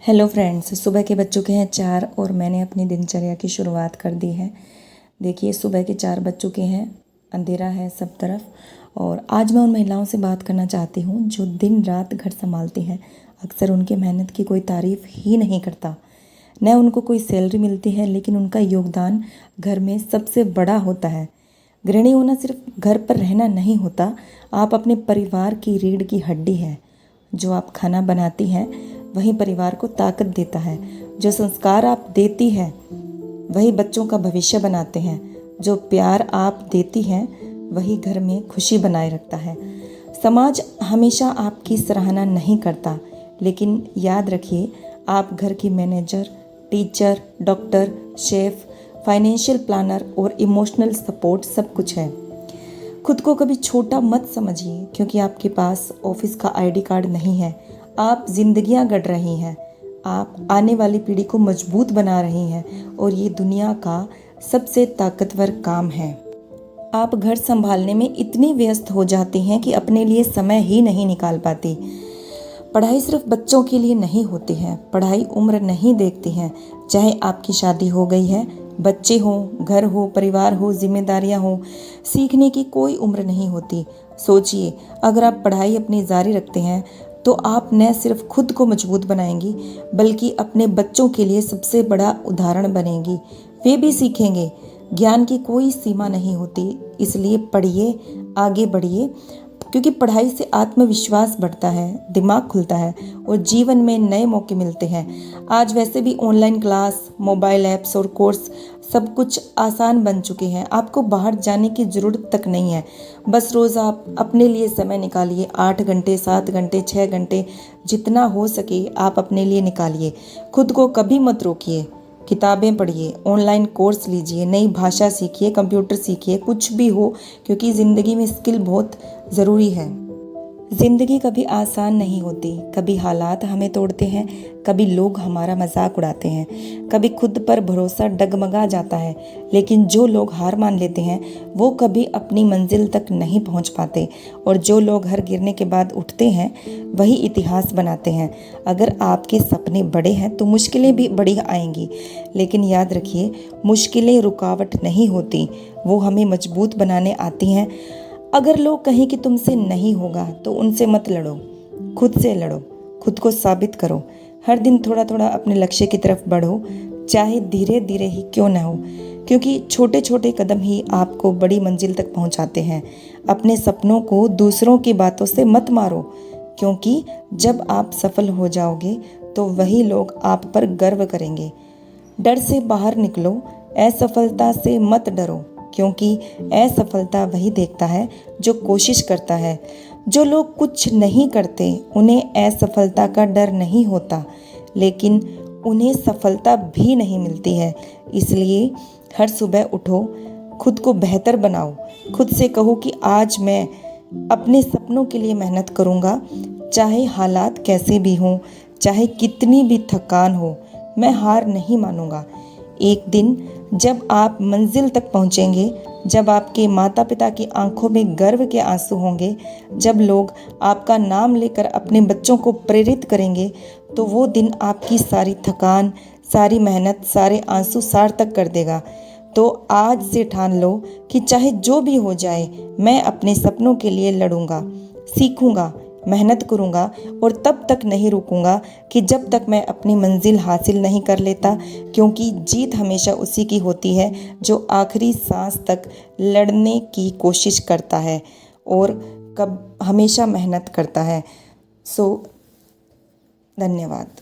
Hello friends, सुबह के बज चुके हैं 4 और मैंने अपनी दिनचर्या की शुरुआत कर दी है। देखिए, सुबह के 4 बज चुके हैं, अंधेरा है सब तरफ। और आज मैं उन महिलाओं से बात करना चाहती हूँ जो दिन रात घर संभालती हैं। अक्सर उनकी मेहनत की कोई तारीफ़ ही नहीं करता। न उनको कोई सैलरी मिलती है, लेकिन उनका योगदान घर में सबसे बड़ा होता है। गृहिणी होना सिर्फ घर पर रहना नहीं होता, आप अपने परिवार की रीढ़ की हड्डी है। जो आप खाना बनाती हैं वही परिवार को ताकत देता है। जो संस्कार आप देती हैं वही बच्चों का भविष्य बनाते हैं। जो प्यार आप देती हैं वही घर में खुशी बनाए रखता है। समाज हमेशा आपकी सराहना नहीं करता, लेकिन याद रखिए, आप घर की manager, teacher, doctor, chef, financial planner और इमोशनल सपोर्ट सब कुछ है। खुद को कभी छोटा मत समझिए, क्योंकि आपके पास ऑफिस का आईडी कार्ड नहीं है। आप जिंदगियां गढ़ रही हैं, आप आने वाली पीढ़ी को मजबूत बना रही हैं, और ये दुनिया का सबसे ताकतवर काम है। आप घर संभालने में इतनी व्यस्त हो जाती हैं कि अपने लिए समय ही नहीं निकाल पाती। पढ़ाई सिर्फ बच्चों के लिए नहीं होती है। पढ़ाई उम्र नहीं देखती है। चाहे आपकी शादी हो गई है, बच्चे हों, घर हो, परिवार हो, जिम्मेदारियां हो, सीखने की कोई उम्र नहीं होती। सोचिए, अगर आप पढ़ाई अपनी जारी रखते हैं तो आप न सिर्फ खुद को मजबूत बनाएंगी, बल्कि अपने बच्चों के लिए सबसे बड़ा उदाहरण बनेंगी। वे भी सीखेंगे। ज्ञान की कोई सीमा नहीं होती, इसलिए पढ़िए, आगे बढ़िए, क्योंकि पढ़ाई से आत्मविश्वास बढ़ता है, दिमाग खुलता है और जीवन में नए मौके मिलते हैं। आज वैसे भी ऑनलाइन क्लास, मोबाइल ऐप्स और कोर्स सब कुछ आसान बन चुके हैं। आपको बाहर जाने की ज़रूरत तक नहीं है। बस रोज़ आप अपने लिए समय निकालिए। 8 घंटे, 7 घंटे, 6 घंटे, जितना हो सके आप अपने लिए निकालिए। खुद को कभी मत रोकिए। किताबें पढ़िए, ऑनलाइन कोर्स लीजिए, नई भाषा सीखिए, कंप्यूटर सीखिए, कुछ भी हो, क्योंकि ज़िंदगी में स्किल बहुत ज़रूरी है। ज़िंदगी कभी आसान नहीं होती। कभी हालात हमें तोड़ते हैं, कभी लोग हमारा मजाक उड़ाते हैं, कभी खुद पर भरोसा डगमगा जाता है। लेकिन जो लोग हार मान लेते हैं वो कभी अपनी मंजिल तक नहीं पहुंच पाते, और जो लोग हर गिरने के बाद उठते हैं वही इतिहास बनाते हैं। अगर आपके सपने बड़े हैं तो मुश्किलें भी बड़ी आएंगी, लेकिन याद रखिए, मुश्किलें रुकावट नहीं होती, वो हमें मजबूत बनाने आती हैं। अगर लोग कहें कि तुमसे नहीं होगा तो उनसे मत लड़ो, खुद से लड़ो, खुद को साबित करो। हर दिन थोड़ा थोड़ा अपने लक्ष्य की तरफ बढ़ो, चाहे धीरे धीरे ही क्यों ना हो, क्योंकि छोटे छोटे कदम ही आपको बड़ी मंजिल तक पहुंचाते हैं। अपने सपनों को दूसरों की बातों से मत मारो, क्योंकि जब आप सफल हो जाओगे तो वही लोग आप पर गर्व करेंगे। डर से बाहर निकलो, असफलता से मत डरो, क्योंकि असफलता वही देखता है जो कोशिश करता है। जो लोग कुछ नहीं करते उन्हें असफलता का डर नहीं होता, लेकिन उन्हें सफलता भी नहीं मिलती है। इसलिए हर सुबह उठो, खुद को बेहतर बनाओ, खुद से कहो कि आज मैं अपने सपनों के लिए मेहनत करूँगा, चाहे हालात कैसे भी हों, चाहे कितनी भी थकान हो, मैं हार नहीं मानूंगा। एक दिन जब आप मंजिल तक पहुंचेंगे, जब आपके माता पिता की आंखों में गर्व के आंसू होंगे, जब लोग आपका नाम लेकर अपने बच्चों को प्रेरित करेंगे, तो वो दिन आपकी सारी थकान, सारी मेहनत, सारे आंसू सार्थक कर देगा। तो आज से ठान लो कि चाहे जो भी हो जाए, मैं अपने सपनों के लिए लड़ूंगा, सीखूंगा, मेहनत करूंगा, और तब तक नहीं रुकूंगा कि जब तक मैं अपनी मंजिल हासिल नहीं कर लेता, क्योंकि जीत हमेशा उसी की होती है जो आखिरी सांस तक लड़ने की कोशिश करता है और हमेशा मेहनत करता है। धन्यवाद।